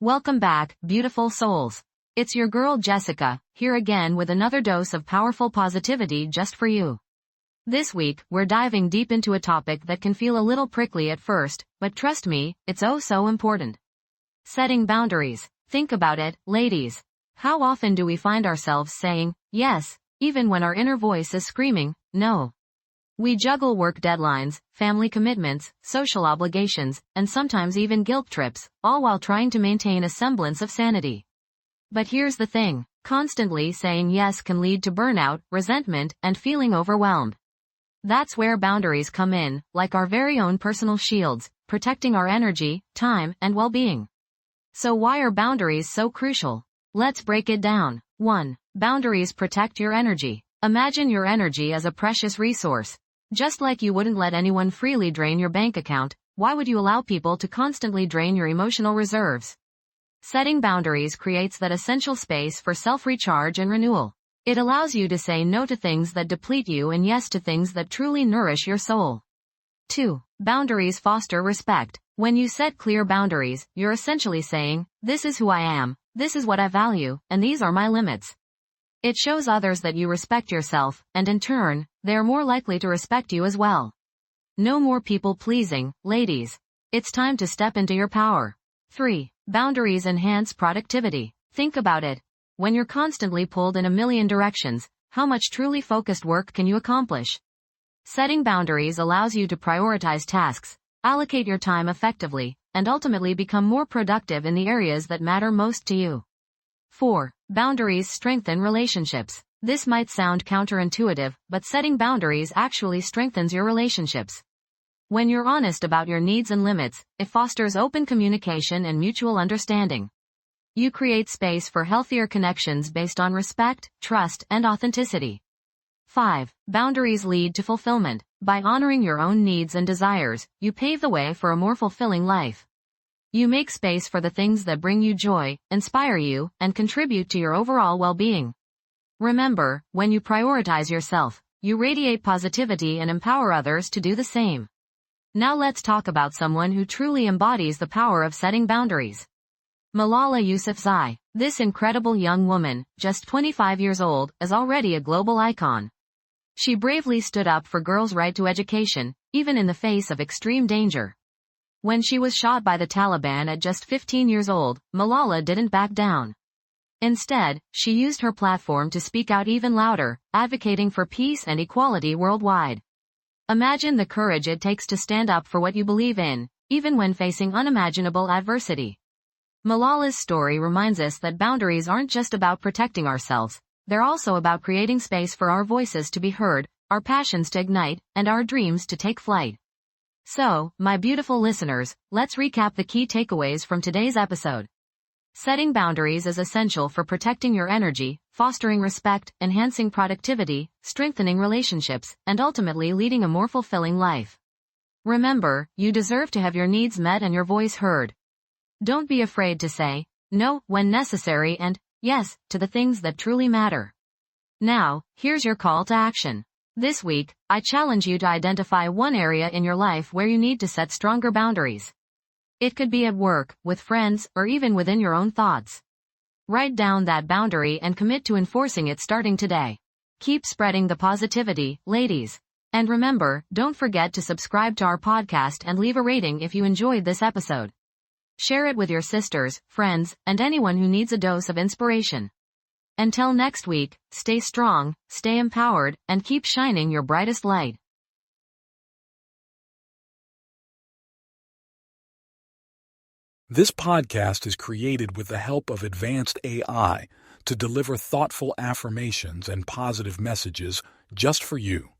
Welcome back, beautiful souls. It's your girl Jessica, here again with another dose of powerful positivity just for you. This week, we're diving deep into a topic that can feel a little prickly at first, but trust me, it's oh so important. Setting boundaries. Think about it, ladies. How often do we find ourselves saying, yes, even when our inner voice is screaming, no? We juggle work deadlines, family commitments, social obligations, and sometimes even guilt trips, all while trying to maintain a semblance of sanity. But here's the thing, constantly saying yes can lead to burnout, resentment, and feeling overwhelmed. That's where boundaries come in, like our very own personal shields, protecting our energy, time, and well-being. So why are boundaries so crucial? Let's break it down. 1. Boundaries protect your energy. Imagine your energy as a precious resource. Just like you wouldn't let anyone freely drain your bank account, why would you allow people to constantly drain your emotional reserves? Setting boundaries creates that essential space for self-recharge and renewal. It allows you to say no to things that deplete you and yes to things that truly nourish your soul. 2. Boundaries foster respect. When you set clear boundaries, you're essentially saying, this is who I am, this is what I value, and these are my limits. It shows others that you respect yourself, and in turn, they are more likely to respect you as well. No more people-pleasing, ladies. It's time to step into your power. 3. Boundaries enhance productivity. Think about it. When you're constantly pulled in a million directions, how much truly focused work can you accomplish? Setting boundaries allows you to prioritize tasks, allocate your time effectively, and ultimately become more productive in the areas that matter most to you. 4. Boundaries strengthen relationships. This might sound counterintuitive, but setting boundaries actually strengthens your relationships. When you're honest about your needs and limits, it fosters open communication and mutual understanding. You create space for healthier connections based on respect, trust, and authenticity. 5. Boundaries lead to fulfillment. By honoring your own needs and desires, you pave the way for a more fulfilling life. You make space for the things that bring you joy, inspire you, and contribute to your overall well-being. Remember, when you prioritize yourself, you radiate positivity and empower others to do the same. Now let's talk about someone who truly embodies the power of setting boundaries. Malala Yousafzai. This incredible young woman, just 25 years old, is already a global icon. She bravely stood up for girls' right to education, even in the face of extreme danger. When she was shot by the Taliban at just 15 years old, Malala didn't back down. Instead, she used her platform to speak out even louder, advocating for peace and equality worldwide. Imagine the courage it takes to stand up for what you believe in, even when facing unimaginable adversity. Malala's story reminds us that boundaries aren't just about protecting ourselves, they're also about creating space for our voices to be heard, our passions to ignite, and our dreams to take flight. So, my beautiful listeners, let's recap the key takeaways from today's episode. Setting boundaries is essential for protecting your energy, fostering respect, enhancing productivity, strengthening relationships, and ultimately leading a more fulfilling life. Remember, you deserve to have your needs met and your voice heard. Don't be afraid to say no when necessary and yes to the things that truly matter. Now, here's your call to action. This week, I challenge you to identify one area in your life where you need to set stronger boundaries. It could be at work, with friends, or even within your own thoughts. Write down that boundary and commit to enforcing it starting today. Keep spreading the positivity, ladies. And remember, don't forget to subscribe to our podcast and leave a rating if you enjoyed this episode. Share it with your sisters, friends, and anyone who needs a dose of inspiration. Until next week, stay strong, stay empowered, and keep shining your brightest light. This podcast is created with the help of advanced AI to deliver thoughtful affirmations and positive messages just for you.